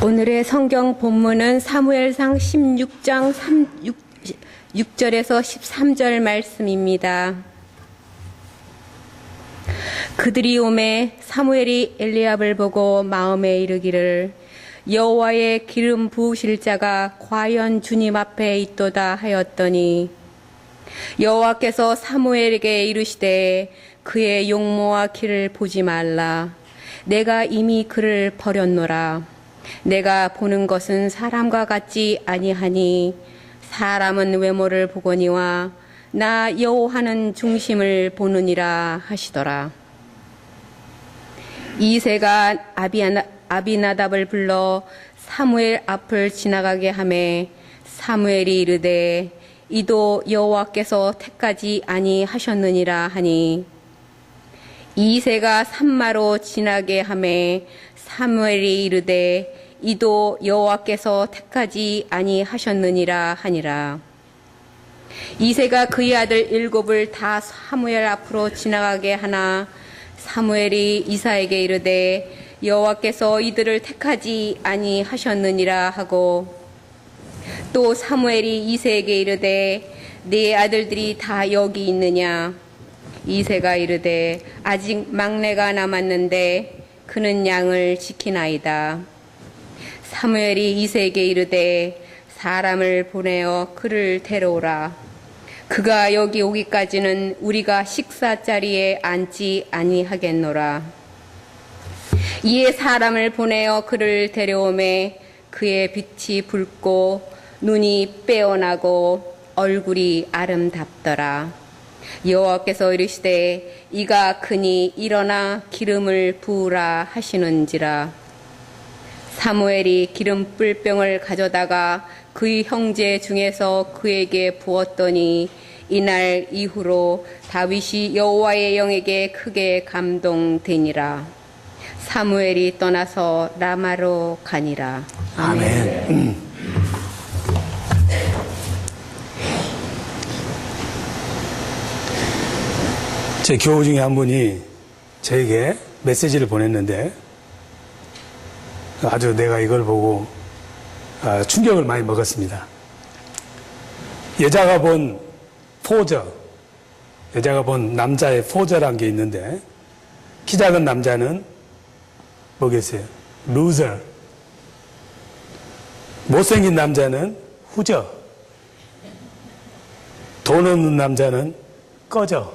오늘의 성경 본문은 사무엘상 16장 6절에서 13절 말씀입니다. 그들이 오매 사무엘이 엘리압을 보고 마음에 이르기를 여호와의 기름 부으실 자가 과연 주님 앞에 있도다 하였더니 여호와께서 사무엘에게 이르시되 그의 용모와 키를 보지 말라. 내가 이미 그를 버렸노라. 내가 보는 것은 사람과 같지 아니하니 사람은 외모를 보거니와 나 여호와는 중심을 보느니라 하시더라. 이새가 아비나답을 불러 사무엘 앞을 지나가게 하매 사무엘이 이르되 이도 여호와께서 택하지 아니하셨느니라 하니 이새가 산마로 지나게 하매 사무엘이 이르되 이도 여호와께서 택하지 아니하셨느니라 하니라. 이새가 그의 아들 7을 다 사무엘 앞으로 지나가게 하나 사무엘이 이사에게 이르되 여호와께서 이들을 택하지 아니하셨느니라 하고 또 사무엘이 이새에게 이르되 네 아들들이 다 여기 있느냐. 이새가 이르되 아직 막내가 남았는데 그는 양을 지키나이다. 사무엘이 이새에게 이르되 사람을 보내어 그를 데려오라. 그가 여기 오기까지는 우리가 식사 자리에 앉지 아니하겠노라. 이에 사람을 보내어 그를 데려오매 그의 빛이 붉고 눈이 빼어나고 얼굴이 아름답더라. 여호와께서 이르시되 이가 크니 일어나 기름을 부으라 하시는지라. 사무엘이 기름 뿔병을 가져다가 그의 형제 중에서 그에게 부었더니 이날 이후로 다윗이 여호와의 영에게 크게 감동되니라. 사무엘이 떠나서 라마로 가니라. 아멘. 제 교우 중에 한 분이 저에게 메시지를 보냈는데 아주 내가 이걸 보고 충격을 많이 먹었습니다. 여자가 본 포저, 여자가 본 남자의 포저란 게 있는데 키 작은 남자는 뭐겠어요? 루저. 못생긴 남자는 후져. 돈 없는 남자는 꺼져.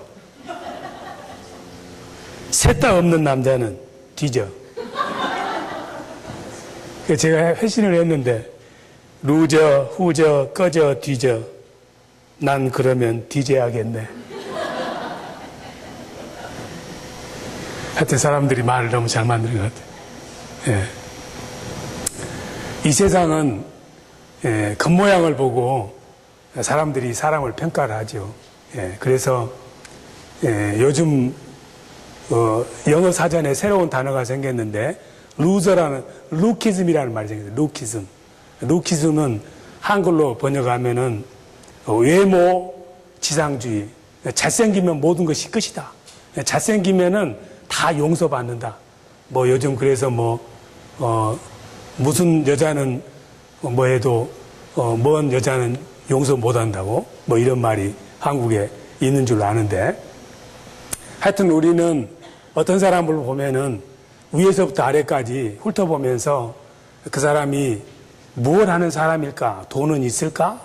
셋 다 없는 남자는 뒤져. 제가 회신을 했는데 루저, 후저, 꺼져, 뒤져. 난 그러면 뒤져야겠네. 하여튼 사람들이 말을 너무 잘 만드는 것 같아요. 예. 이 세상은 겉모양을 보고 사람들이 사람을 평가를 하죠. 예. 그래서 요즘 영어 사전에 새로운 단어가 생겼는데 루키즘이라는 말이 생겼어요. 루키즘. 루키즘은 한글로 번역하면은 외모 지상주의. 잘생기면 모든 것이 끝이다. 잘생기면은 다 용서받는다. 뭐 요즘 그래서 무슨 여자는 뭐 해도 먼 여자는 용서 못한다고 뭐 이런 말이 한국에 있는 줄 아는데 하여튼 우리는 어떤 사람을 보면은 위에서부터 아래까지 훑어보면서 그 사람이 무엇 하는 사람일까? 돈은 있을까?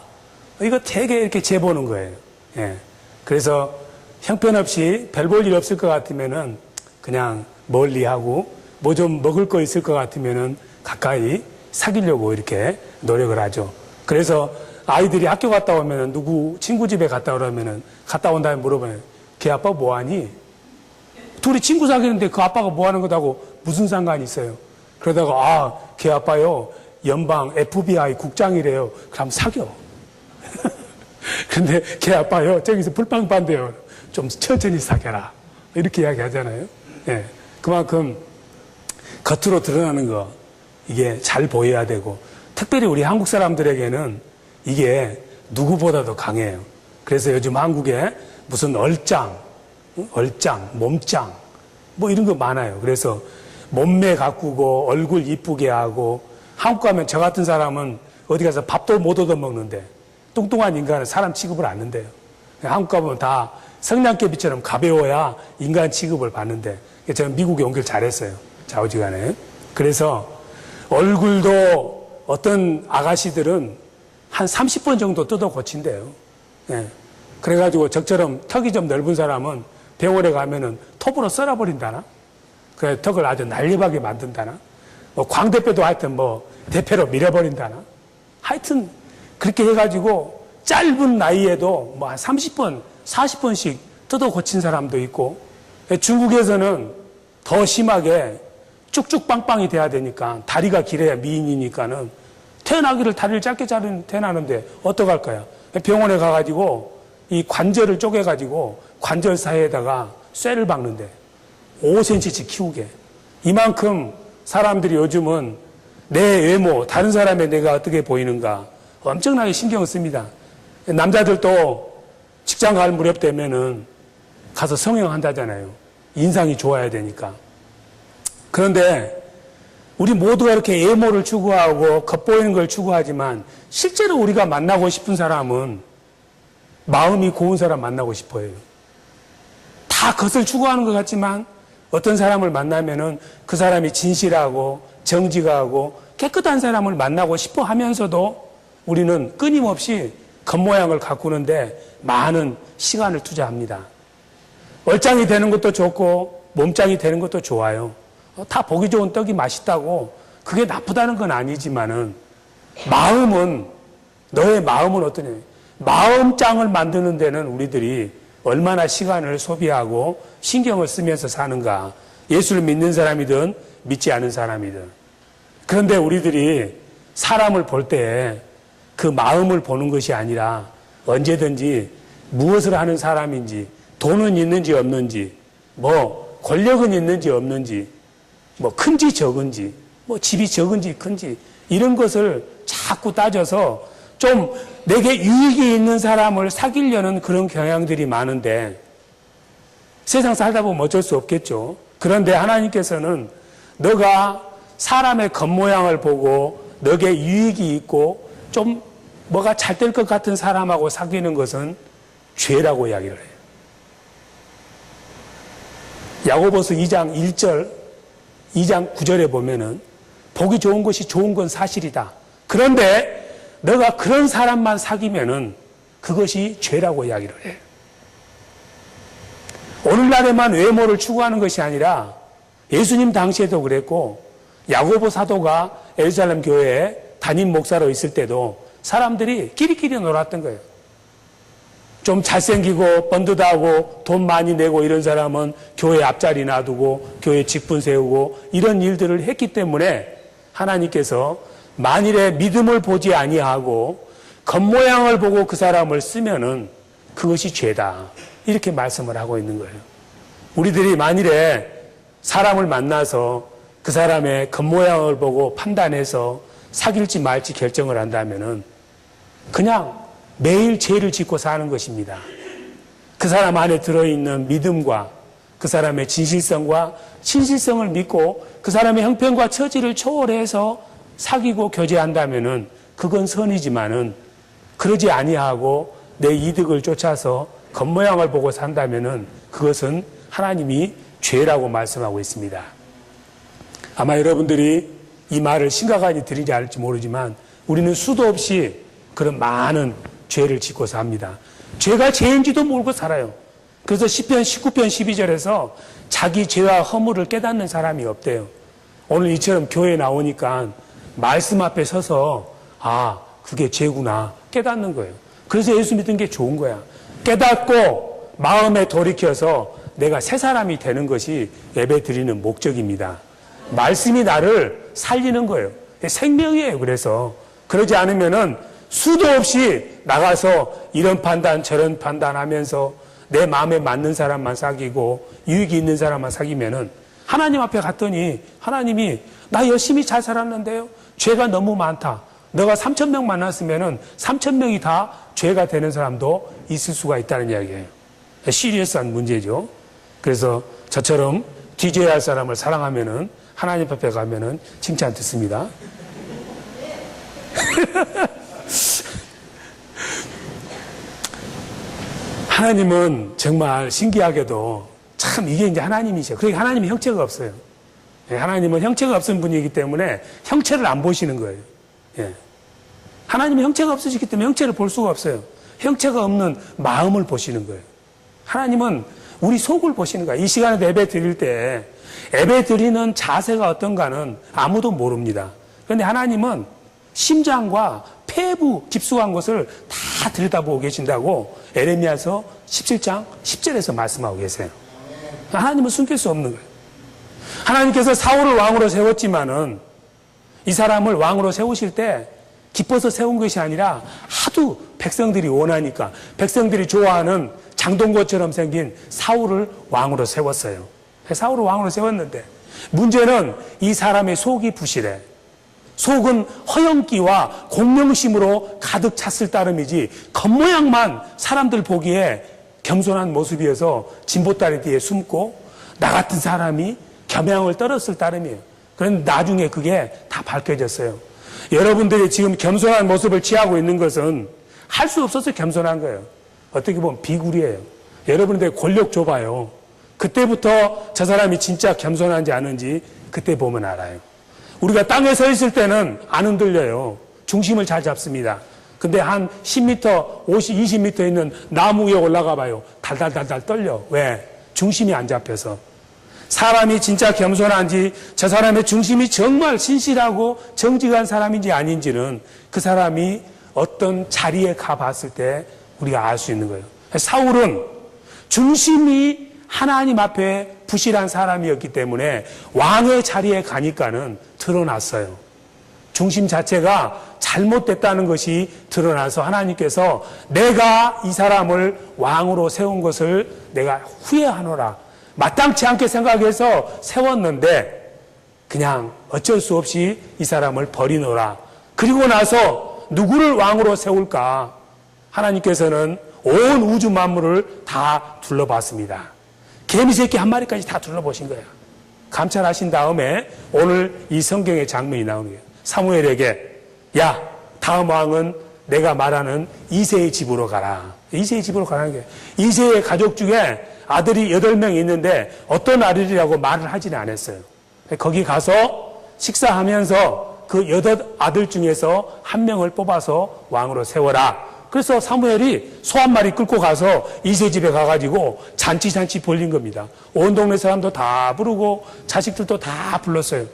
이거 되게 이렇게 재보는 거예요. 예. 그래서 형편없이 별 볼 일 없을 것 같으면은 그냥 멀리 하고 뭐 좀 먹을 거 있을 것 같으면은 가까이 사귀려고 이렇게 노력을 하죠. 그래서 아이들이 학교 갔다 오면은 누구 친구 집에 갔다 오라면은 갔다 온 다음에 물어봐요. 걔 아빠 뭐 하니? 둘이 친구 사귀는데 그 아빠가 뭐 하는 거다고 무슨 상관이 있어요? 그러다가 걔 아빠요 연방 FBI 국장이래요. 그럼 사겨. 근데 걔 아빠요 저기서 불빵반대요. 좀 천천히 사겨라. 이렇게 이야기하잖아요. 예. 그만큼 겉으로 드러나는 거 이게 잘 보여야 되고 특별히 우리 한국 사람들에게는 이게 누구보다도 강해요. 그래서 요즘 한국에 무슨 얼짱, 몸짱 뭐 이런 거 많아요. 그래서 몸매 가꾸고 얼굴 이쁘게 하고 한국 가면 저 같은 사람은 어디 가서 밥도 못 얻어먹는데 뚱뚱한 인간은 사람 취급을 안 한대요. 한국 가보면 다 성냥개비처럼 가벼워야 인간 취급을 받는데 저는 미국에 온 길 잘했어요. 좌우지간에. 그래서 얼굴도 어떤 아가씨들은 한 30번 정도 뜯어 고친대요. 예. 그래가지고 저처럼 턱이 좀 넓은 사람은 병원에 가면은 톱으로 썰어버린다나? 그래, 턱을 아주 날렵하게 만든다나? 뭐 광대뼈도 하여튼 뭐 대패로 밀어버린다나? 하여튼 그렇게 해가지고 짧은 나이에도 뭐 한 30번, 40번씩 뜯어 고친 사람도 있고, 중국에서는 더 심하게 쭉쭉 빵빵이 돼야 되니까 다리가 길어야 미인이니까는 태어나기를 다리를 짧게 태어나는데 어떡할까요? 병원에 가가지고 이 관절을 쪼개가지고 관절 사이에다가 쇠를 박는데 5cm씩 키우게. 이만큼 사람들이 요즘은 내 외모, 다른 사람의 내가 어떻게 보이는가 엄청나게 신경을 씁니다. 남자들도 직장 갈 무렵 되면은 가서 성형한다잖아요. 인상이 좋아야 되니까. 그런데 우리 모두가 이렇게 외모를 추구하고 겉보이는 걸 추구하지만 실제로 우리가 만나고 싶은 사람은 마음이 고운 사람 만나고 싶어요. 다 겉을 추구하는 것 같지만 어떤 사람을 만나면은 그 사람이 진실하고 정직하고 깨끗한 사람을 만나고 싶어 하면서도 우리는 끊임없이 겉모양을 가꾸는데 많은 시간을 투자합니다. 얼짱이 되는 것도 좋고 몸짱이 되는 것도 좋아요. 다 보기 좋은 떡이 맛있다고 그게 나쁘다는 건 아니지만은 마음은, 너의 마음은 어떠냐. 마음짱을 만드는 데는 우리들이 얼마나 시간을 소비하고 신경을 쓰면서 사는가. 예수를 믿는 사람이든 믿지 않은 사람이든. 그런데 우리들이 사람을 볼 때 그 마음을 보는 것이 아니라 언제든지 무엇을 하는 사람인지, 돈은 있는지 없는지, 뭐 권력은 있는지 없는지, 뭐 큰지 적은지, 뭐 집이 적은지 큰지 이런 것을 자꾸 따져서 좀 내게 유익이 있는 사람을 사귀려는 그런 경향들이 많은데 세상 살다 보면 어쩔 수 없겠죠. 그런데 하나님께서는 너가 사람의 겉모양을 보고 너에게 유익이 있고 좀 뭐가 잘 될 것 같은 사람하고 사귀는 것은 죄라고 이야기를 해요. 야고보서 2장 1절, 2장 9절에 보면은 보기 좋은 것이 좋은 건 사실이다. 그런데 너가 그런 사람만 사귀면은 그것이 죄라고 이야기를 해요. 오늘날에만 외모를 추구하는 것이 아니라 예수님 당시에도 그랬고 야고보 사도가 예루살렘 교회에 담임 목사로 있을 때도 사람들이 끼리끼리 놀았던 거예요. 좀 잘생기고 번듯하고 돈 많이 내고 이런 사람은 교회 앞자리 놔두고 교회 직분 세우고 이런 일들을 했기 때문에 하나님께서 만일에 믿음을 보지 아니하고 겉모양을 보고 그 사람을 쓰면은 그것이 죄다. 이렇게 말씀을 하고 있는 거예요. 우리들이 만일에 사람을 만나서 그 사람의 겉모양을 보고 판단해서 사귈지 말지 결정을 한다면은 그냥 매일 죄를 짓고 사는 것입니다. 그 사람 안에 들어있는 믿음과 그 사람의 진실성과 신실성을 믿고 그 사람의 형편과 처지를 초월해서 사귀고 교제한다면은 그건 선이지만은 그러지 아니하고 내 이득을 쫓아서 겉모양을 보고 산다면은 그것은 하나님이 죄라고 말씀하고 있습니다. 아마 여러분들이 이 말을 심각하게 들리지 않을지 모르지만 우리는 수도 없이 그런 많은 죄를 짓고 삽니다. 죄가 죄인지도 모르고 살아요. 그래서 시편 19편 12절에서 자기 죄와 허물을 깨닫는 사람이 없대요. 오늘 이처럼 교회에 나오니까 말씀 앞에 서서 아, 그게 죄구나 깨닫는 거예요. 그래서 예수 믿는 게 좋은 거야. 깨닫고 마음에 돌이켜서 내가 새 사람이 되는 것이 예배 드리는 목적입니다. 말씀이 나를 살리는 거예요. 생명이에요. 그래서 그러지 않으면은 수도 없이 나가서 이런 판단 저런 판단하면서 내 마음에 맞는 사람만 사귀고 유익이 있는 사람만 사귀면은 하나님 앞에 갔더니 하나님이 나 열심히 잘 살았는데요. 죄가 너무 많다. 너가 3,000명 만났으면은 3,000명이 다 죄가 되는 사람도 있을 수가 있다는 이야기예요. 시리어스한 문제죠. 그래서 저처럼 뒤져야 할 사람을 사랑하면은 하나님 앞에 가면은 칭찬 듣습니다. 하나님은 정말 신기하게도 참 이게 이제 하나님이죠. 그러니까 하나님은 형체가 없어요. 예, 하나님은 형체가 없은 분이기 때문에 형체를 안 보시는 거예요. 예. 하나님은 형체가 없으시기 때문에 형체를 볼 수가 없어요. 형체가 없는 마음을 보시는 거예요. 하나님은 우리 속을 보시는 거예요. 이 시간에 예배 드릴 때 예배 드리는 자세가 어떤가는 아무도 모릅니다. 그런데 하나님은 심장과 폐부 깊숙한 것을 다 들여다보고 계신다고 에레미야서 17장 10절에서 말씀하고 계세요. 하나님은 숨길 수 없는 거예요. 하나님께서 사울을 왕으로 세웠지만은 이 사람을 왕으로 세우실 때 기뻐서 세운 것이 아니라 하도 백성들이 원하니까 백성들이 좋아하는 장동건처럼 생긴 사울을 왕으로 세웠어요. 사울을 왕으로 세웠는데 문제는 이 사람의 속이 부실해. 속은 허영기와 공명심으로 가득 찼을 따름이지 겉모양만 사람들 보기에 겸손한 모습이어서 진보다리 뒤에 숨고 나 같은 사람이 겸양을 떨었을 따름이에요. 그런데 나중에 그게 다 밝혀졌어요. 여러분들이 지금 겸손한 모습을 취하고 있는 것은 할 수 없어서 겸손한 거예요. 어떻게 보면 비굴이에요. 여러분들 권력 줘봐요. 그때부터 저 사람이 진짜 겸손한지 아닌지 그때 보면 알아요. 우리가 땅에 서 있을 때는 안 흔들려요. 중심을 잘 잡습니다. 근데 한 10m, 50, 20m 있는 나무 위에 올라가 봐요. 달달달달 떨려. 왜? 중심이 안 잡혀서. 사람이 진짜 겸손한지 저 사람의 중심이 정말 신실하고 정직한 사람인지 아닌지는 그 사람이 어떤 자리에 가봤을 때 우리가 알 수 있는 거예요. 사울은 중심이 하나님 앞에 부실한 사람이었기 때문에 왕의 자리에 가니까는 드러났어요. 중심 자체가 잘못됐다는 것이 드러나서 하나님께서 내가 이 사람을 왕으로 세운 것을 내가 후회하노라. 마땅치 않게 생각해서 세웠는데 그냥 어쩔 수 없이 이 사람을 버리노라. 그리고 나서 누구를 왕으로 세울까? 하나님께서는 온 우주 만물을 다 둘러봤습니다. 개미새끼 한 마리까지 다 둘러보신 거예요. 감찰하신 다음에 오늘 이 성경의 장면이 나오는 거예요. 사무엘에게 야, 다음 왕은 내가 말하는 이새의 집으로 가라. 이새의 집으로 가라는 거예요. 이새의 가족 중에 아들이 8명 있는데 어떤 아들이라고 말을 하지는 않았어요. 거기 가서 식사하면서 그 8아들 중에서 한 명을 뽑아서 왕으로 세워라. 그래서 사무엘이 소 한 마리 끌고 가서 이새 집에 가가지고 잔치 벌린 겁니다. 온 동네 사람도 다 부르고 자식들도 다 불렀어요.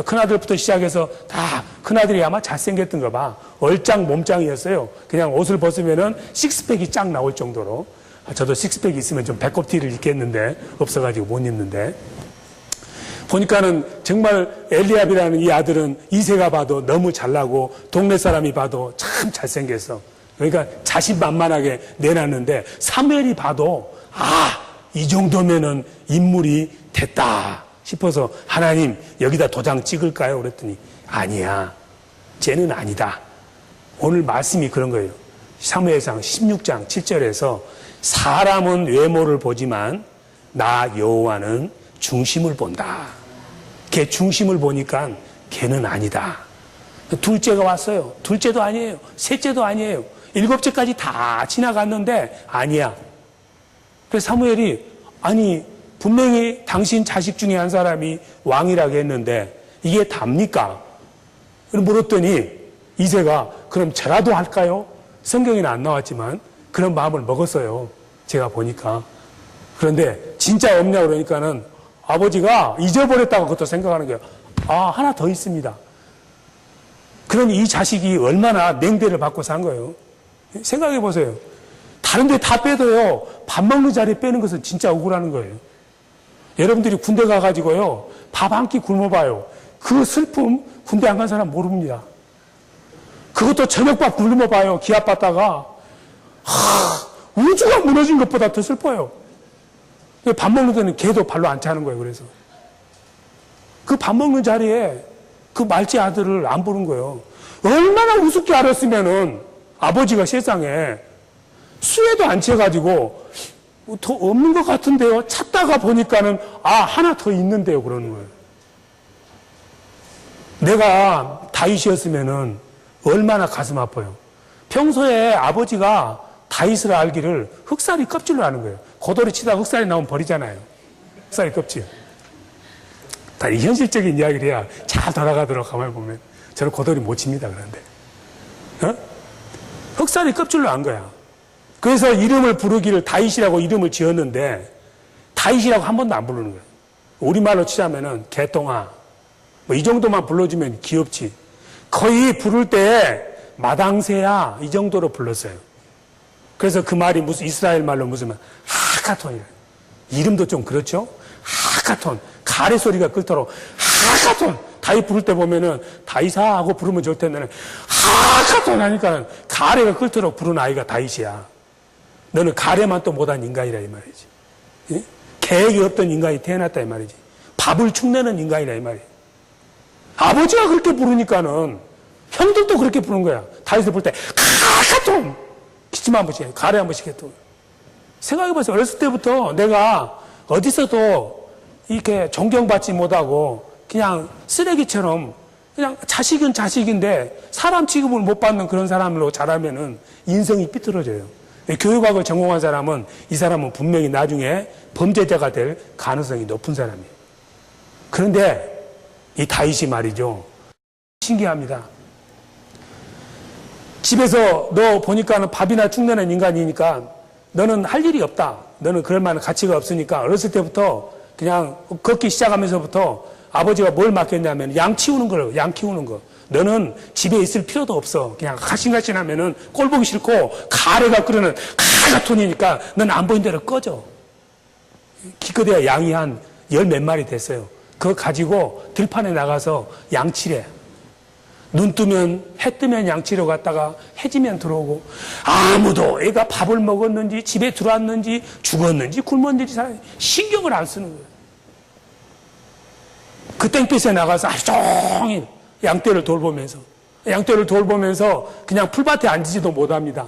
큰아들부터 시작해서 다 큰아들이 아마 잘생겼던가 봐. 얼짱 몸짱이었어요. 그냥 옷을 벗으면은 식스팩이 쫙 나올 정도로. 저도 식스팩이 있으면 좀 배꼽티를 입겠는데 없어가지고 못 입는데. 보니까는 정말 엘리압이라는 이 아들은 이새가 봐도 너무 잘나고 동네 사람이 봐도 참 잘생겼어. 그러니까 자신만만하게 내놨는데 사무엘이 봐도 이 정도면은 인물이 됐다 싶어서 하나님 여기다 도장 찍을까요? 그랬더니 아니야. 쟤는 아니다. 오늘 말씀이 그런 거예요. 사무엘상 16장 7절에서 사람은 외모를 보지만 나 여호와는 중심을 본다. 걔 중심을 보니까 걔는 아니다. 둘째가 왔어요. 둘째도 아니에요. 셋째도 아니에요. 7째까지 다 지나갔는데 아니야. 그래서 사무엘이 아니 분명히 당신 자식 중에 한 사람이 왕이라고 했는데 이게 답니까? 물었더니 이새가 그럼 저라도 할까요? 성경에는 안 나왔지만 그런 마음을 먹었어요. 제가 보니까. 그런데 진짜 없냐 그러니까는 아버지가 잊어버렸다고 그것도 생각하는 거예요. 하나 더 있습니다. 그러니 이 자식이 얼마나 냉대를 받고 산 거예요. 생각해 보세요. 다른 데 다 빼도요. 밥 먹는 자리에 빼는 것은 진짜 억울하는 거예요. 여러분들이 군대 가가지고요. 밥 한 끼 굶어봐요. 그 슬픔 군대 안 간 사람 모릅니다. 그것도 저녁밥 굶어봐요. 기합 받다가 우주가 무너진 것보다 더 슬퍼요. 밥 먹는 데는 개도 발로 안 차는 거예요. 그래서 그 밥 먹는 자리에 그 말째 아들을 안 보는 거예요. 얼마나 우습게 알았으면은 아버지가 세상에 수혜도 안 채가지고 더 없는 것 같은데요. 찾다가 보니까는 하나 더 있는데요. 그러는 거예요. 내가 다윗이었으면은 얼마나 가슴 아파요. 평소에 아버지가 다윗을 알기를 흑살이 껍질로 아는 거예요. 고도리 치다가 흑살이 나오면 버리잖아요. 흑살이 껍질. 다 이 현실적인 이야기를 해야 잘 돌아가도록 가만히 보면 저는 고도리 못 칩니다. 그런데 흑살이 껍질로 안 거야. 그래서 이름을 부르기를 다윗이라고 이름을 지었는데 다윗이라고 한 번도 안 부르는 거예요. 우리말로 치자면은 개똥아 뭐 이 정도만 불러주면 귀엽지. 거의 부를 때 마당새야 이 정도로 불렀어요. 그래서 그 말이 무슨 이스라엘 말로 무슨 말 하카톤이라. 이름도 좀 그렇죠. 하카톤 가래 소리가 끓도록 하카톤. 다윗 부를 때 보면은 다윗아 하고 부르면 좋을 텐데 하카톤 하니까 가래가 끓도록 부른 아이가 다윗이야. 너는 가래만 또 못한 인간이라 이 말이지. 예? 계획이 없던 인간이 태어났다 이 말이지. 밥을 축내는 인간이라 이 말이야. 아버지가 그렇게 부르니까는 형들도 그렇게 부르는 거야. 다윗을 부를 때 카카톤 기침 한 번씩 해. 가래 한 번씩 해. 또 생각해보세요. 어렸을 때부터 내가 어디서도 이렇게 존경받지 못하고 그냥 쓰레기처럼 그냥 자식은 자식인데 사람 취급을 못 받는 그런 사람으로 자라면은 인성이 삐뚤어져요. 교육학을 전공한 사람은 이 사람은 분명히 나중에 범죄자가 될 가능성이 높은 사람이에요. 그런데 이 다윗이 말이죠. 신기합니다. 집에서 너 보니까는 밥이나 축내는 인간이니까 너는 할 일이 없다. 너는 그럴 만한 가치가 없으니까 어렸을 때부터 그냥 걷기 시작하면서부터 아버지가 뭘 맡겼냐면 양 치우는 거예요. 양 키우는 거. 너는 집에 있을 필요도 없어. 그냥 가신가신하면은 꼴 보기 싫고 가래가 끓는 가가톤이니까 넌 안 보이는 대로 꺼져. 기껏해야 양이 한 10몇 마리 됐어요. 그거 가지고 들판에 나가서 양치래. 눈 뜨면 해 뜨면 양치러 갔다가 해지면 들어오고 아무도 애가 밥을 먹었는지 집에 들어왔는지 죽었는지 굶었는지 신경을 안 쓰는 거예요. 그 땡볕에 나가서 하루 종일 양떼를 돌보면서 그냥 풀밭에 앉지도 못합니다.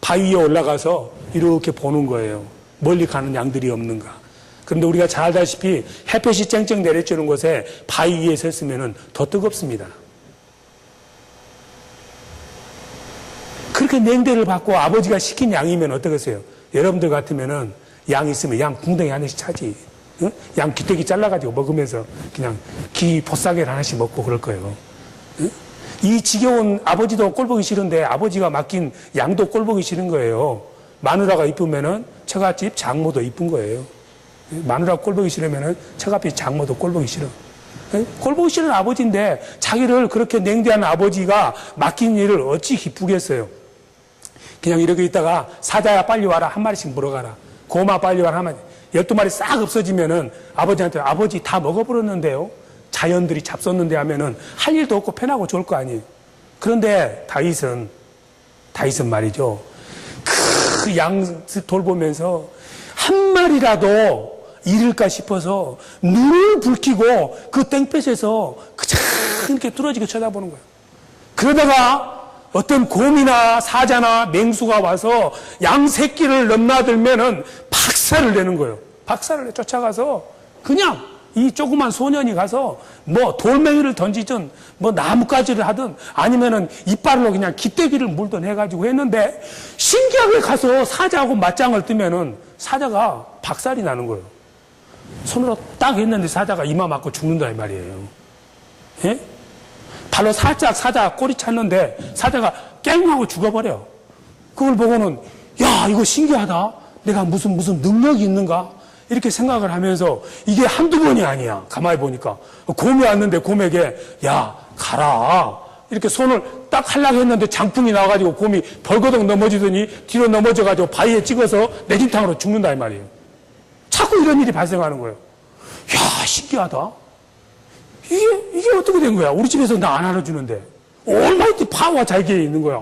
바위 위에 올라가서 이렇게 보는 거예요. 멀리 가는 양들이 없는가. 그런데 우리가 잘 알다시피 햇볕이 쨍쨍 내려쬐는 곳에 바위 위에 섰으면 더 뜨겁습니다. 그렇게 냉대를 받고 아버지가 시킨 양이면 어떠겠어요? 여러분들 같으면은 양 있으면 양 궁덩이 하나씩 차지. 응? 양 귀때기 잘라가지고 먹으면서 그냥 귀 보싸개를 하나씩 먹고 그럴 거예요. 응? 이 지겨운 아버지도 꼴보기 싫은데 아버지가 맡긴 양도 꼴보기 싫은 거예요. 마누라가 이쁘면은 처갓집 장모도 이쁜 거예요. 마누라 꼴보기 싫으면은 처갓집 장모도 꼴보기 싫어. 꼴보기 싫은 아버지인데 자기를 그렇게 냉대한 아버지가 맡긴 일을 어찌 기쁘겠어요. 그냥 이렇게 있다가 사자야 빨리 와라 한 마리씩 물어가라. 고마 빨리 와라 한 마리. 12마리 싹 없어지면은 아버지한테 아버지 다 먹어버렸는데요. 자연들이 잡섰는데 하면은 할 일도 없고 편하고 좋을 거 아니에요. 그런데 다윗은 말이죠. 그 양 돌보면서 한 마리라도 잃을까 싶어서 눈을 붉히고 그 땡볕에서 그냥 이렇게 뚫어지게 쳐다보는 거예요. 그러다가 어떤 곰이나 사자나 맹수가 와서 양 새끼를 넘나들면은 박살을 내는 거예요. 박살을 내 쫓아가서 그냥 이 조그만 소년이 가서 뭐 돌멩이를 던지든 뭐 나뭇가지를 하든 아니면은 이빨로 그냥 기대기를 물든 해가지고 했는데 신기하게 가서 사자하고 맞짱을 뜨면은 사자가 박살이 나는 거예요. 손으로 딱 했는데 사자가 이마 맞고 죽는다 이 말이에요. 예? 발로 살짝 사자 꼬리 찼는데 사자가 깽 하고 죽어버려. 그걸 보고는 야 이거 신기하다. 내가 무슨 능력이 있는가? 이렇게 생각을 하면서 이게 한두 번이 아니야. 가만히 보니까 곰이 왔는데 곰에게 야 가라. 이렇게 손을 딱 하려고 했는데 장풍이 나와가지고 곰이 벌거덕 넘어지더니 뒤로 넘어져가지고 바위에 찍어서 내진탕으로 죽는다 이 말이에요. 자꾸 이런 일이 발생하는 거예요. 야 신기하다. 이게 어떻게 된 거야? 우리 집에서 나 안 알아주는데 올마이티 파워가 자기에 있는 거야.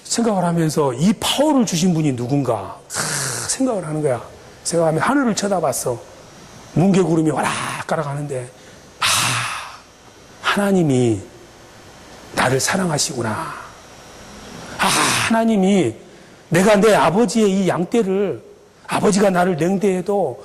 생각을 하면서 이 파워를 주신 분이 누군가 생각을 하는 거야. 생각하면 하늘을 쳐다봤어. 뭉게구름이 와락가락 하는데 하나님이 나를 사랑하시구나. 하나님이 내가 내 아버지의 이 양떼를 아버지가 나를 냉대해도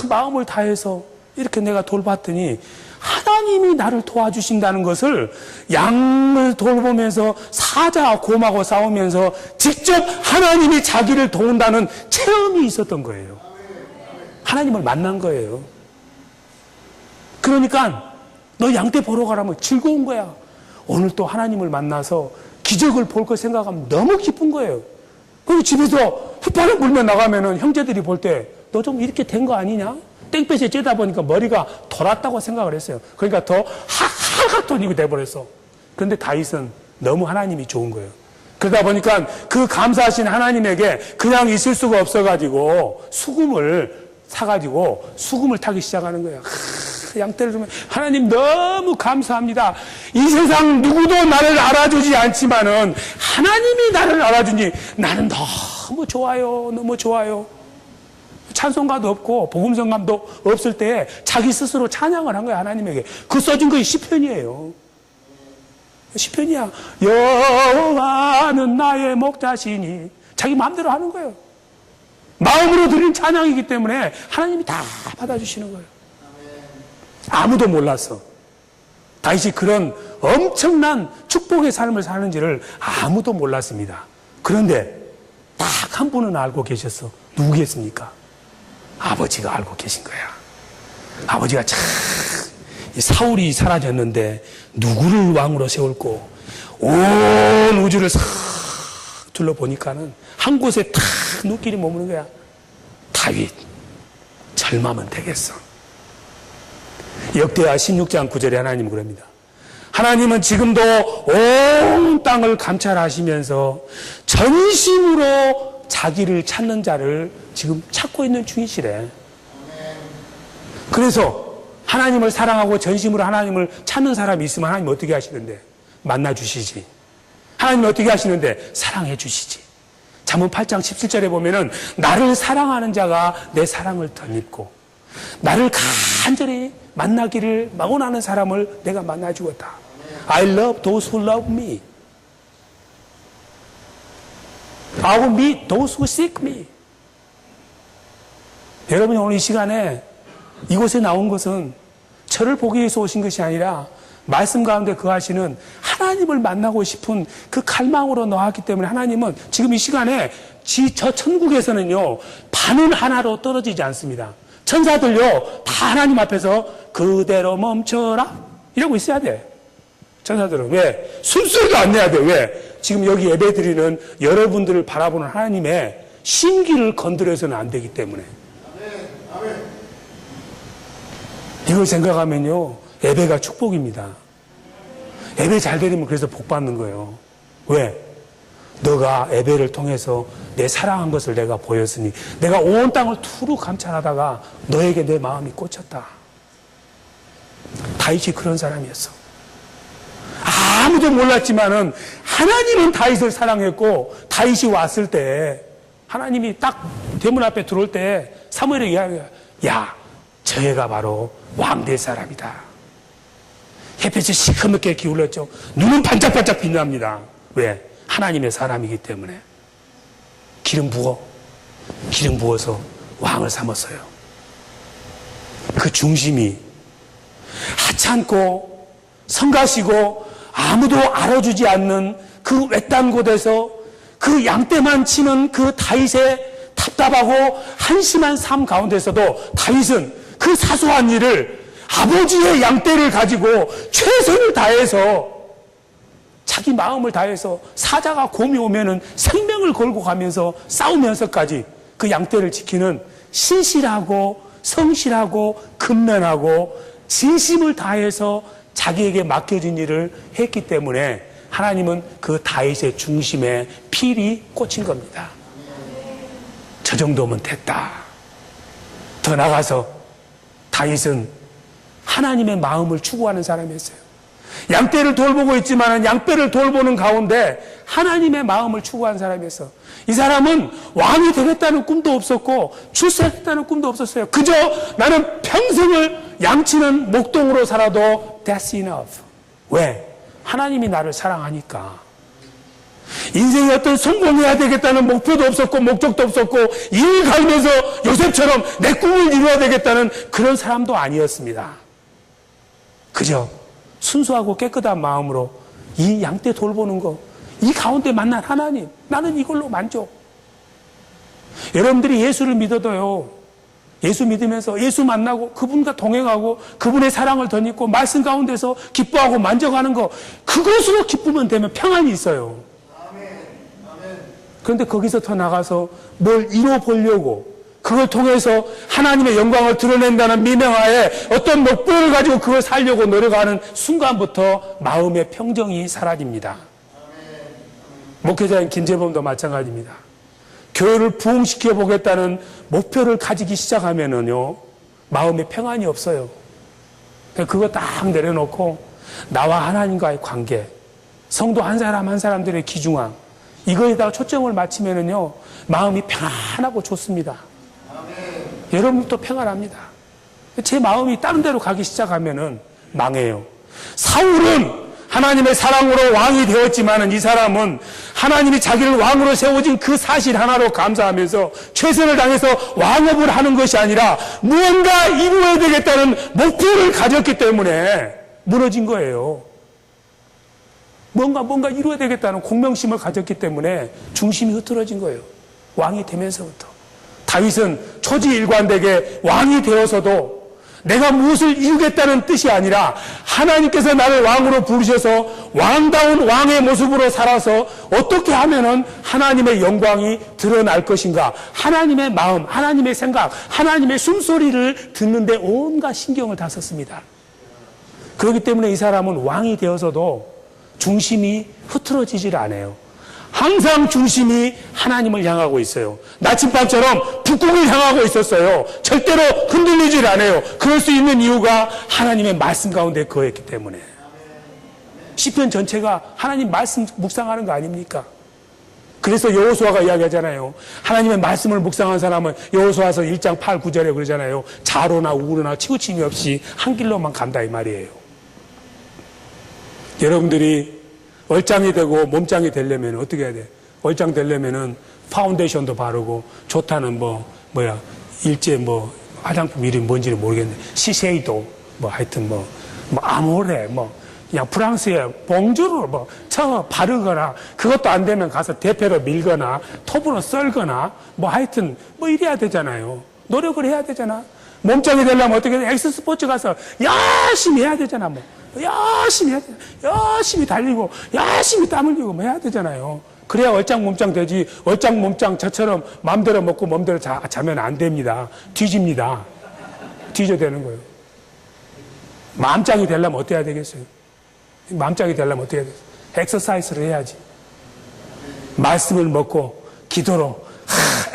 마음을 다해서 이렇게 내가 돌봤더니 하나님이 나를 도와주신다는 것을 양을 돌보면서 사자와 곰하고 싸우면서 직접 하나님이 자기를 도운다는 체험이 있었던 거예요. 하나님을 만난 거예요. 그러니까 너 양떼 보러 가라면 즐거운 거야. 오늘 또 하나님을 만나서 기적을 볼 거 생각하면 너무 기쁜 거예요. 그리고 집에서 휘파람 불면 나가면은 형제들이 볼 때 너 좀 이렇게 된 거 아니냐? 땡볕에 쬐다 보니까 머리가 돌았다고 생각을 했어요. 그러니까 더 하하톤이 돼버렸어. 그런데 다윗은 너무 하나님이 좋은 거예요. 그러다 보니까 그 감사하신 하나님에게 그냥 있을 수가 없어가지고 수금을 사가지고 수금을 타기 시작하는 거예요. 양떼를 주면 하나님 너무 감사합니다. 이 세상 누구도 나를 알아주지 않지만은 하나님이 나를 알아주니 나는 너무 좋아요. 너무 좋아요. 찬송가도 없고 복음성감도 없을 때 자기 스스로 찬양을 한 거야. 하나님에게. 그 써진 것이 시편이에요. 시편이야. 여호와는 나의 목자시니 자기 마음대로 하는 거예요. 마음으로 드린 찬양이기 때문에 하나님이 다 받아주시는 거예요. 아무도 몰랐어. 다윗이 그런 엄청난 축복의 삶을 사는지를 아무도 몰랐습니다. 그런데 딱 한 분은 알고 계셨어. 누구겠습니까? 아버지가 알고 계신 거야. 아버지가 참 사울이 사라졌는데 누구를 왕으로 세울고 온 우주를 싹 둘러보니까는 한 곳에 탁 눈길이 머무는 거야. 다윗 절마면 되겠어. 역대하 16장 9절에 하나님은 그럽니다. 하나님은 지금도 온 땅을 감찰하시면서 전심으로 자기를 찾는 자를 지금 찾고 있는 중이시래. 그래서 하나님을 사랑하고 전심으로 하나님을 찾는 사람이 있으면 하나님 어떻게 하시는데? 만나 주시지. 하나님 어떻게 하시는데? 사랑해 주시지. 잠언 8장 17절에 보면은 나를 사랑하는 자가 내 사랑을 덧입고 나를 간절히 만나기를 원하는 사람을 내가 만나 주었다. I love those who love me. I will meet those who seek me. 여러분이 오늘 이 시간에 이곳에 나온 것은 저를 보기 위해서 오신 것이 아니라 말씀 가운데 거하시는 하나님을 만나고 싶은 그 갈망으로 나왔기 때문에 하나님은 지금 이 시간에 저 천국에서는요 바늘 하나로 떨어지지 않습니다. 천사들요 다 하나님 앞에서 그대로 멈춰라 이러고 있어야 돼. 천사들은 왜? 숨소리도 안 내야 돼. 왜? 지금 여기 예배드리는 여러분들을 바라보는 하나님의 심기를 건드려서는 안 되기 때문에. 이걸 생각하면요 예배가 축복입니다. 예배 잘 드리면 그래서 복 받는 거예요. 왜? 너가 예배를 통해서 내 사랑한 것을 내가 보였으니 내가 온 땅을 두루 감찰하다가 너에게 내 마음이 꽂혔다. 다윗이 그런 사람이었어. 아무도 몰랐지만은 하나님은 다윗을 사랑했고 다윗이 왔을 때 하나님이 딱 대문 앞에 들어올 때 사무엘에게 이야기해요. 야, 저 애가 바로 왕 될 사람이다. 햇볕이 시커멓게 기울었죠. 눈은 반짝반짝 빛납니다. 왜? 하나님의 사람이기 때문에. 기름 부어서 왕을 삼았어요. 그 중심이 하찮고 성가시고 아무도 알아주지 않는 그 외딴 곳에서 그 양떼만 치는 그 다윗의 답답하고 한심한 삶 가운데서도 다윗은 그 사소한 일을 아버지의 양떼를 가지고 최선을 다해서 자기 마음을 다해서 사자가 곰이 오면은 생명을 걸고 가면서 싸우면서까지 그 양떼를 지키는 신실하고 성실하고 근면하고 진심을 다해서 자기에게 맡겨진 일을 했기 때문에 하나님은 그 다윗의 중심에 필이 꽂힌 겁니다. 저 정도면 됐다. 더 나가서 다윗은 하나님의 마음을 추구하는 사람이었어요. 양떼를 돌보고 있지만 양떼를 돌보는 가운데 하나님의 마음을 추구한 사람이었어. 이 사람은 왕이 되겠다는 꿈도 없었고 출세하겠다는 꿈도 없었어요. 그저 나는 평생을 양치는 목동으로 살아도 that's enough. 왜? 하나님이 나를 사랑하니까. 인생에 어떤 성공해야 되겠다는 목표도 없었고 목적도 없었고 일 가면서 요셉처럼 내 꿈을 이루어야 되겠다는 그런 사람도 아니었습니다. 그저 순수하고 깨끗한 마음으로 이 양떼 돌보는 거, 이 가운데 만난 하나님, 나는 이걸로 만족. 여러분들이 예수를 믿어도요, 예수 믿으면서 예수 만나고 그분과 동행하고 그분의 사랑을 덧입고 말씀 가운데서 기뻐하고 만족하는 거, 그것으로 기쁘면 되면 평안이 있어요. 그런데 거기서 더 나가서 뭘 이뤄보려고, 그걸 통해서 하나님의 영광을 드러낸다는 미명하에 어떤 목표를 가지고 그걸 살려고 노력하는 순간부터 마음의 평정이 사라집니다. 목회자인 김재범도 마찬가지입니다. 교회를 부흥시켜 보겠다는 목표를 가지기 시작하면은요, 마음에 평안이 없어요. 그거 딱 내려놓고 나와 하나님과의 관계, 성도 한 사람 한 사람들의 귀중함, 이거에다가 초점을 맞추면은요, 마음이 평안하고 좋습니다. 여러분도 평안합니다. 제 마음이 다른 데로 가기 시작하면은 망해요. 사울은 하나님의 사랑으로 왕이 되었지만은 이 사람은 하나님이 자기를 왕으로 세워진 그 사실 하나로 감사하면서 최선을 다해서 왕업을 하는 것이 아니라 무언가 이루어야 되겠다는 목표를 가졌기 때문에 무너진 거예요. 뭔가 이루어야 되겠다는 공명심을 가졌기 때문에 중심이 흐트러진 거예요. 왕이 되면서부터. 다윗은 초지일관되게 왕이 되어서도 내가 무엇을 이루겠다는 뜻이 아니라 하나님께서 나를 왕으로 부르셔서 왕다운 왕의 모습으로 살아서 어떻게 하면은 하나님의 영광이 드러날 것인가, 하나님의 마음, 하나님의 생각, 하나님의 숨소리를 듣는데 온갖 신경을 다 썼습니다. 그렇기 때문에 이 사람은 왕이 되어서도 중심이 흐트러지질 않아요. 항상 중심이 하나님을 향하고 있어요. 나침반처럼 북극을 향하고 있었어요. 절대로 흔들리질 않아요. 그럴 수 있는 이유가 하나님의 말씀 가운데 거했기 때문에. 시편 전체가 하나님 말씀 묵상하는 거 아닙니까? 그래서 여호수아가 이야기하잖아요. 하나님의 말씀을 묵상한 사람은 여호수아서 1장 8, 9절에 그러잖아요. 좌로나 우로나 치우침이 없이 한 길로만 간다 이 말이에요. 여러분들이 얼짱이 되고 몸짱이 되려면 어떻게 해야 돼? 얼짱 되려면은 파운데이션도 바르고 좋다는 일제 화장품 이름이 뭔지는 모르겠는데 시세이도 하여튼 아모레 그냥 프랑스의 봉주르 저 바르거나 그것도 안 되면 가서 대패로 밀거나 톱으로 썰거나 하여튼 이래야 되잖아요. 노력을 해야 되잖아. 몸짱이 되려면 어떻게 돼? 엑스스포츠 가서 열심히 해야 되잖아. 열심히 해야 돼. 열심히 달리고 열심히 땀 흘리고 해야 되잖아요. 그래야 얼짱 몸짱 되지. 얼짱 몸짱 저처럼 마음대로 먹고 마음대로 자면 안 됩니다. 뒤집니다. 뒤져 되는 거예요. 마음짱이 되려면 어떻게 해야 되겠어요? 마음짱이 되려면 어떻게 해야 되겠어요? 엑서사이즈를 해야지. 말씀을 먹고 기도로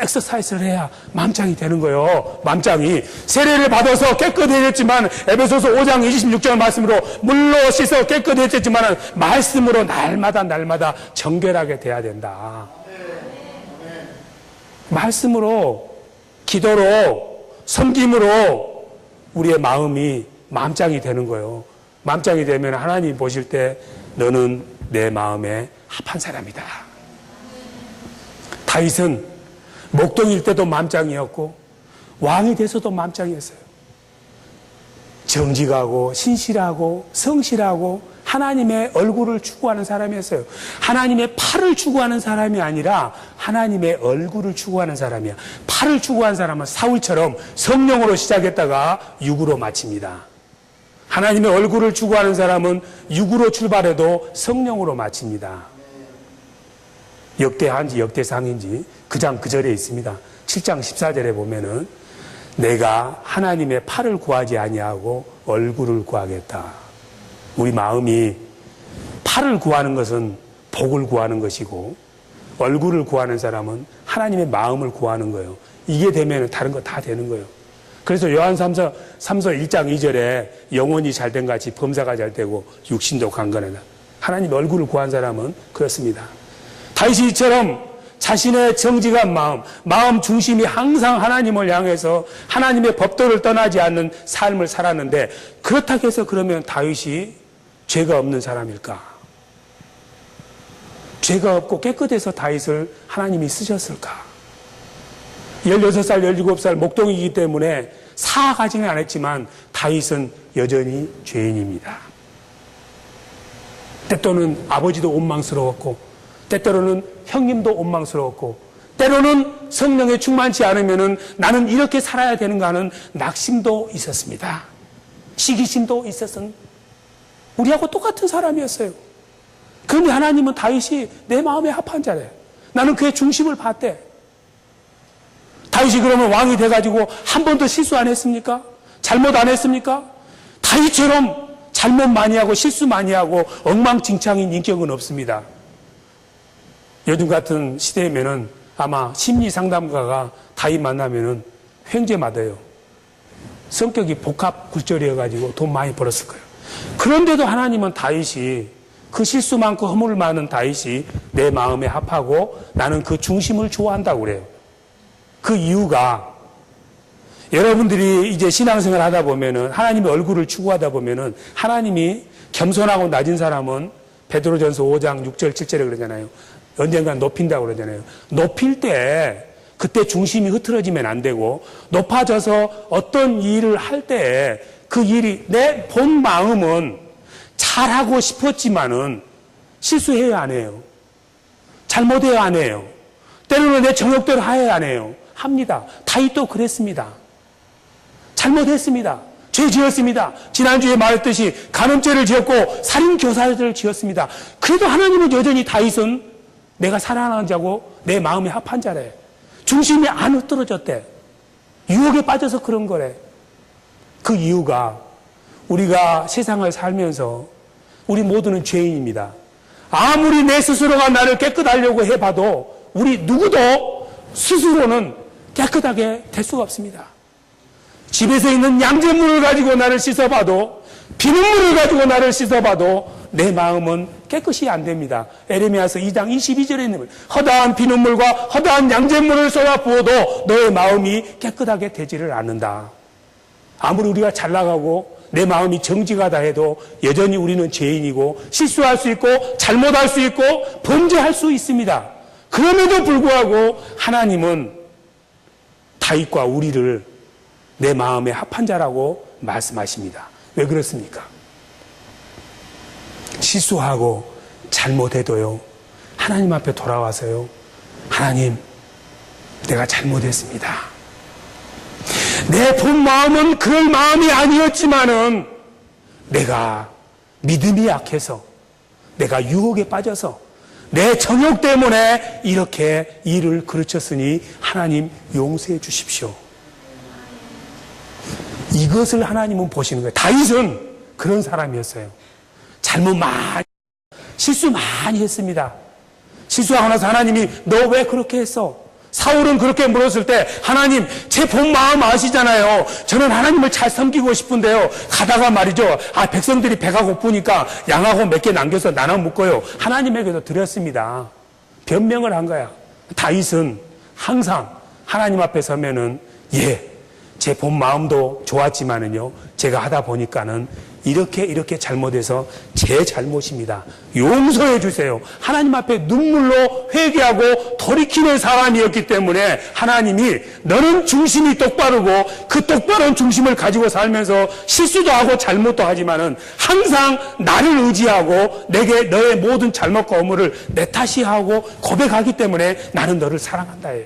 엑서사이즈를 해야 맘짱이 되는 거예요. 맘짱이. 세례를 받아서 깨끗해졌지만 에베소서 5장 26절 말씀으로 물로 씻어 깨끗해졌지만 말씀으로 날마다 정결하게 돼야 된다. 말씀으로, 기도로, 섬김으로 우리의 마음이 맘짱이 되는 거예요. 맘짱이 되면 하나님 보실 때 너는 내 마음에 합한 사람이다. 다윗은 목동일 때도 맘짱이었고 왕이 돼서도 맘짱이었어요. 정직하고 신실하고 성실하고 하나님의 얼굴을 추구하는 사람이었어요. 하나님의 팔을 추구하는 사람이 아니라 하나님의 얼굴을 추구하는 사람이야. 팔을 추구한 사람은 사울처럼 성령으로 시작했다가 육으로 마칩니다. 하나님의 얼굴을 추구하는 사람은 육으로 출발해도 성령으로 마칩니다. 역대하인지 역대상인지 그 장 그 절에 있습니다. 7장 14절에 보면은 내가 하나님의 팔을 구하지 아니하고 얼굴을 구하겠다. 우리 마음이 팔을 구하는 것은 복을 구하는 것이고 얼굴을 구하는 사람은 하나님의 마음을 구하는 거예요. 이게 되면 다른 거 다 되는 거예요. 그래서 요한 3서 1장 2절에 영혼이 잘된 같이 범사가 잘 되고 육신도 강건하다. 하나님 얼굴을 구한 사람은 그렇습니다. 다윗이 이처럼 자신의 정직한 마음 중심이 항상 하나님을 향해서 하나님의 법도를 떠나지 않는 삶을 살았는데 그렇다고 해서 그러면 다윗이 죄가 없는 사람일까? 죄가 없고 깨끗해서 다윗을 하나님이 쓰셨을까? 16살, 17살 목동이기 때문에 사악하지는 않았지만 다윗은 여전히 죄인입니다. 때때로는 아버지도 원망스러웠고, 때때로는 형님도 원망스러웠고, 때로는 성령에 충만치 않으면은 나는 이렇게 살아야 되는가 하는 낙심도 있었습니다. 시기심도 있었은 우리하고 똑같은 사람이었어요. 그런데 하나님은 다윗이 내 마음에 합한 자래. 나는 그의 중심을 봤대. 다윗이 그러면 왕이 돼가지고 한 번도 실수 안 했습니까? 잘못 안 했습니까? 다윗처럼 잘못 많이 하고 실수 많이 하고 엉망진창인 인격은 없습니다. 요즘 같은 시대이면은 아마 심리 상담가가 다윗 만나면은 횡재 맞아요. 성격이 복합 굴절이어가지고 돈 많이 벌었을 거예요. 그런데도 하나님은 다윗이 그 실수 많고 허물 많은 다윗이 내 마음에 합하고 나는 그 중심을 좋아한다고 그래요. 그 이유가 여러분들이 이제 신앙생활 하다 보면은 하나님의 얼굴을 추구하다 보면은 하나님이 겸손하고 낮은 사람은 베드로전서 5장 6절 7절에 그러잖아요. 언젠간 높인다고 그러잖아요. 높일 때 그때 중심이 흐트러지면 안 되고 높아져서 어떤 일을 할 때 그 일이 내 본 마음은 잘하고 싶었지만은 실수해야 안 해요. 잘못해야 안 해요. 때로는 내 정욕대로 해야 안 해요. 합니다. 다윗도 그랬습니다. 잘못했습니다. 죄 지었습니다. 지난주에 말했듯이 간음죄를 지었고 살인교사를 지었습니다. 그래도 하나님은 여전히 다윗은 내가 사랑하는 자고 내 마음에 합한 자래. 중심이 안 흐트러졌대. 유혹에 빠져서 그런 거래. 그 이유가 우리가 세상을 살면서 우리 모두는 죄인입니다. 아무리 내 스스로가 나를 깨끗하려고 해봐도 우리 누구도 스스로는 깨끗하게 될 수가 없습니다. 집에서 있는 양잿물을 가지고 나를 씻어봐도 비눗물을 가지고 나를 씻어봐도 내 마음은 깨끗이 안 됩니다. 에레미야서 2장 22절에 있는 허다한 비눗물과 허다한 양잿물을 쏟아 부어도 너의 마음이 깨끗하게 되지를 않는다. 아무리 우리가 잘 나가고 내 마음이 정직하다 해도 여전히 우리는 죄인이고 실수할 수 있고 잘못할 수 있고 범죄할 수 있습니다. 그럼에도 불구하고 하나님은 다윗과 우리를 내 마음에 합한 자라고 말씀하십니다. 왜 그렇습니까? 실수하고 잘못해도요, 하나님 앞에 돌아와서요, 하나님, 내가 잘못했습니다. 내 본 마음은 그럴 마음이 아니었지만은 내가 믿음이 약해서, 내가 유혹에 빠져서, 내 정욕 때문에 이렇게 일을 그르쳤으니 하나님 용서해 주십시오. 이것을 하나님은 보시는 거예요. 다윗은 그런 사람이었어요. 잘못 많이, 실수 많이 했습니다. 실수하고 나서 하나님이 너 왜 그렇게 했어? 사울은 그렇게 물었을 때 하나님 제 본 마음 아시잖아요. 저는 하나님을 잘 섬기고 싶은데요. 가다가 말이죠. 백성들이 배가 고프니까 양하고 몇 개 남겨서 나눠 먹고요. 하나님에게도 드렸습니다. 변명을 한 거야. 다윗은 항상 하나님 앞에 서면은 제 본 마음도 좋았지만은요. 제가 하다 보니까는 이렇게 잘못해서 제 잘못입니다. 용서해 주세요. 하나님 앞에 눈물로 회개하고 돌이키는 사람이었기 때문에 하나님이 너는 중심이 똑바르고 그 똑바른 중심을 가지고 살면서 실수도 하고 잘못도 하지만은 항상 나를 의지하고 내게 너의 모든 잘못과 허물을 내 탓이 하고 고백하기 때문에 나는 너를 사랑한다 해요.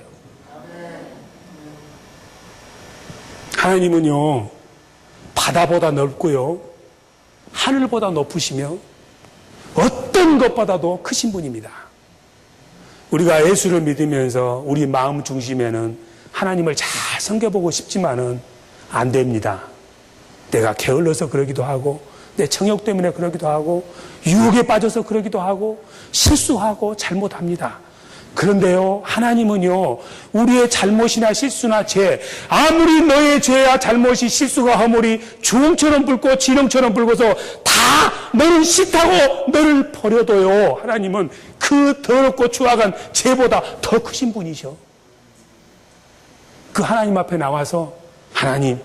하나님은요, 바다보다 넓고요, 하늘보다 높으시며 어떤 것보다도 크신 분입니다. 우리가 예수를 믿으면서 우리 마음 중심에는 하나님을 잘 섬겨보고 싶지만은 안 됩니다. 내가 게을러서 그러기도 하고 내 정욕 때문에 그러기도 하고 유혹에 빠져서 그러기도 하고 실수하고 잘못합니다. 그런데요, 하나님은요, 우리의 잘못이나 실수나 죄, 아무리 너의 죄야 잘못이 실수가 허물이 주홍처럼 붉고 진홍처럼 붉어서 다 너는 싫다고 너를 버려도요, 하나님은 그 더럽고 추악한 죄보다 더 크신 분이셔. 그 하나님 앞에 나와서 하나님,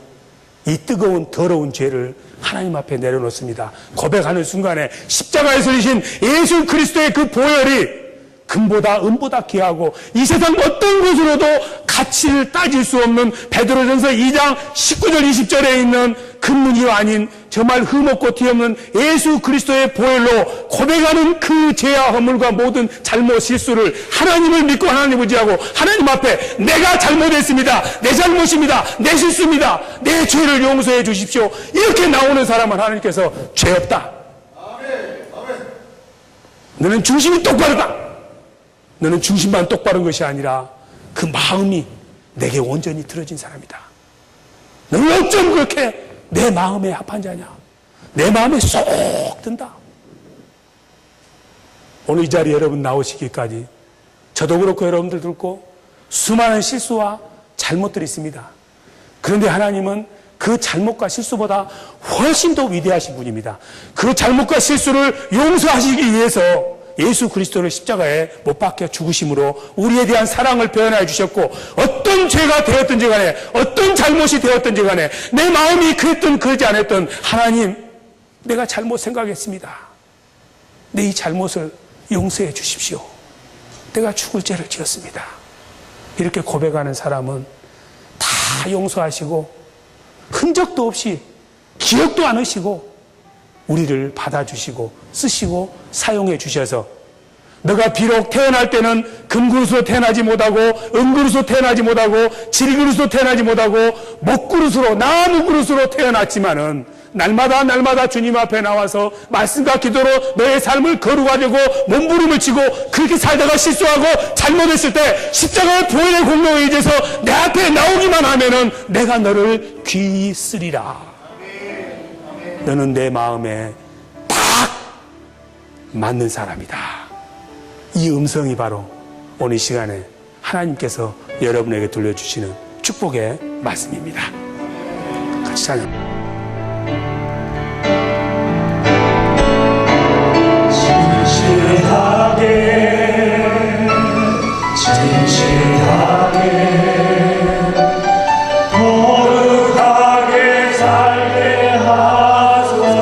이 뜨거운 더러운 죄를 하나님 앞에 내려놓습니다. 고백하는 순간에 십자가에서 지신 예수 그리스도의 그 보혈이 금보다 은보다 귀하고 이 세상 어떤 것으로도 가치를 따질 수 없는 베드로전서 2장 19절 20절에 있는 금문이 아닌 정말 흠없고 뒤없는 예수 그리스도의 보혈로 고백하는 그 죄와 허물과 모든 잘못 실수를 하나님을 믿고 하나님을 의지하고 하나님 앞에 내가 잘못했습니다. 내 잘못입니다. 내 실수입니다. 내 죄를 용서해 주십시오. 이렇게 나오는 사람은 하나님께서 죄 없다. 너는 중심이 똑바르다. 너는 중심만 똑바른 것이 아니라 그 마음이 내게 온전히 들어진 사람이다. 너는 어쩜 그렇게 내 마음에 합한 자냐? 내 마음에 쏙 든다. 오늘 이 자리에 여러분 나오시기까지 저도 그렇고 여러분들 그렇고 수많은 실수와 잘못들이 있습니다. 그런데 하나님은 그 잘못과 실수보다 훨씬 더 위대하신 분입니다. 그 잘못과 실수를 용서하시기 위해서 예수 그리스도를 십자가에 못 박혀 죽으심으로 우리에 대한 사랑을 표현해 주셨고 어떤 죄가 되었든지 간에 어떤 잘못이 되었든지 간에 내 마음이 그랬든 그러지 않았든 하나님 내가 잘못 생각했습니다. 내 이 잘못을 용서해 주십시오. 내가 죽을 죄를 지었습니다. 이렇게 고백하는 사람은 다 용서하시고 흔적도 없이 기억도 안 하시고 우리를 받아주시고 쓰시고 사용해 주셔서 너가 비록 태어날 때는 금그릇으로 태어나지 못하고 은그릇으로 태어나지 못하고 질그릇으로 태어나지 못하고 목그릇으로 나무그릇으로 태어났지만은 날마다 주님 앞에 나와서 말씀과 기도로 너의 삶을 거룩하려고 몸부림을 치고 그렇게 살다가 실수하고 잘못했을 때 십자가의 보혈의 공로에 의해서 내 앞에 나오기만 하면은 내가 너를 귀히 쓰리라. 너는 내 마음에 딱 맞는 사람이다. 이 음성이 바로 오늘 이 시간에 하나님께서 여러분에게 들려주시는 축복의 말씀입니다. 같이 찬양. 거룩하게 살게 하소서.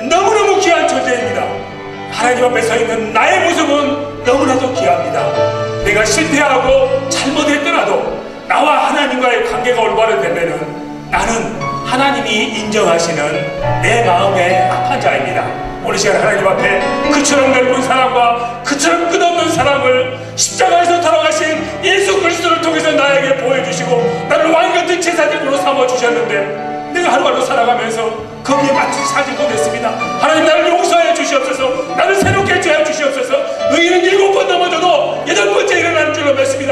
너무너무 귀한 존재입니다. 하나님 앞에 서 있는 나의 모습은 너무나도 귀합니다. 내가 실패하고 잘못했더라도 나와 하나님과의 관계가 올바르게 되면은 나는 하나님이 인정하시는 내 마음의 합한 자입니다. 오늘 시간 하나님 앞에 그처럼 넓은 사랑과 그처럼 끝없는 사랑을 십자가에서 돌아가신 예수 그리스도를 통해서 나에게 보여주시고 나를 왕같은 제사장으로 삼아주셨는데 내가 하루하루 살아가면서 거기에 맞춰 사질 못했습니다. 하나님 나를 용서해 주시옵소서. 나를 새롭게 해주시옵소서. 의인은 7번 넘어져도 8번째 일어나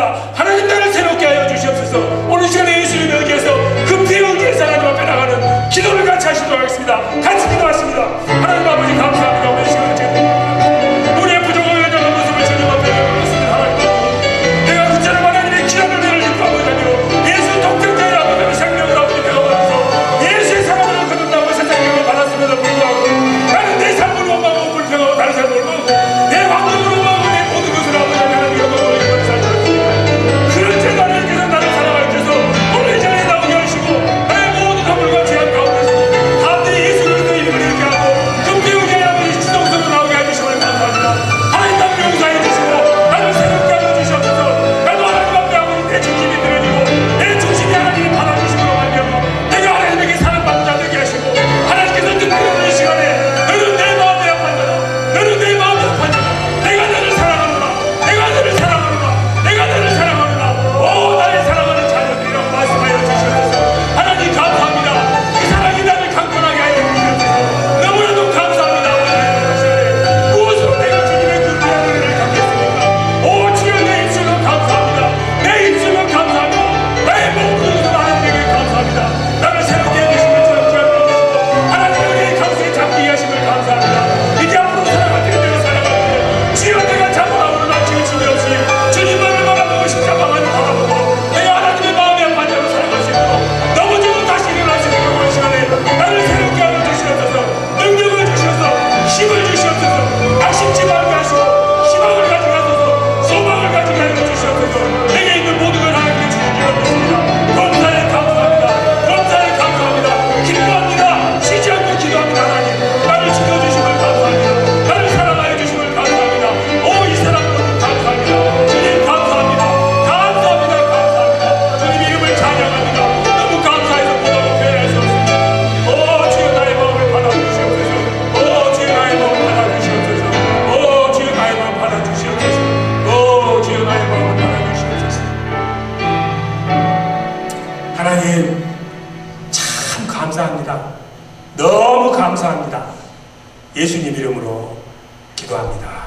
기도합니다. 하나님 나를 새롭게 하여 주시옵소서. 오늘 시간에 예수님 여기에서 급히 의기에서 하나님 앞에 나가는 기도를 같이 하시도록 하겠습니다. 같이 기도하십니다. 하나님 아버지 감사합니다. 오늘 시간을 제공합니다. 우리의 부족한 여정의 모습을 주님 앞에 내놓습니다. 하나님 아버지, 내가 그처럼 하나님의 귀한 은혜를 입고하고 있다며 예수 독생자의 아버지의 생명을 아버지 되어가면서 예수의 사랑을 거둔다고 세상에 받았음에도 불구하고 나는 내 삶을 원망하고 불평하고 다른 삶을 보고 내 환경을 원망하고 내 모든 것을 아버지 하나님 영광을 입고 살았습니다. 그런 죄 하나님께서 나를 사랑하여 주셔서 오늘 이 자리에 나오게 하시고 나의 모든 허물과 죄악 가운데서 다음에 예수 그리스도의 이름을 이렇게 하고 금태우게 아버지 지성소로 나오게 해주심을 감사합니다. 하나님 나를 용서해 주시고 나를 새롭게 하여 주시옵소서. 나도 하나님 앞에 아버지 내 중심이 드러지고 내 중심이 하나님이 받아주심으로 말미암아 내가 하나님에게 사랑받는 자 되게 하시고 하나님께서 듣는 시간에 너는 내 마음이 아파하잖아. 너는 내 마음이 아파하잖아. 내가 너를 사랑하노라. 내가 너를 사랑하노라. 내가 너를 사랑하노라. 오 나의 사랑하는 자녀들이라고 말씀하여 주시옵소서. 하나님 감사합니다. 그 사랑이 나를 강건하게 하여 주시옵소서. 너무나도 감사합니다. 하나님 시간에 무엇으로 내가 주님의 그 귀한 은혜를 갚겠습니까? 오 주여 내 입술은 감사합니다. 내 입술은 감사합니다. 나의 모든 것은 하나님에게 감사합니다. 나를 새롭게 해주심을 저렇게 해주시고 하나님의 은혜의 강세에 잡기 하심을 감사합니다. 이제 앞으로 살아갈 때 내가 살아갈 때 주여 내가 잡아나오는 아침에 주님 없이 주님만을 바라보고 십자가만을 바라보고 내가 하나님의 마음에 아픈 자로 살아갈 수 있도록 넘어지고 다시 일어날 수 있도록 오늘 시간에 나를 새롭게 하여 주시옵소서. 능력을 주시옵소서. 힘을 주시옵소서. 악심치 말게 하시고 희망을 가지고 하소서. 소망을 가지게 하여 주시옵소서. 내게 있는 모든 걸 하나님께 주시기를 믿습니다. 감사에 감사합니다. 감사에 감사합니다. 기뻐합니다. 쉬지 않고 기도합니다. 하나님 나를 지켜주심을 감사합니다. 나를 사랑하여 주심을 감사합니다. 오 이 사랑 모두 감사합니다. 주님 감사합니다. 감사합니다. 감사합니다. 주님 이름을 찬양합니다. 너무 감사해서 보다고 표현할 수 없습니다. 오 주여 나의 마음을 받아주시옵소서. 오 주여 나의 마음을 받아주시옵소서. 오 주여 나의 마음을 받아주시옵소서. 오 주여 나의 마음을 받아주시옵소서. 하나님 참 감사합니다. 너무 감사합니다. 예수님 이름으로 기도합니다.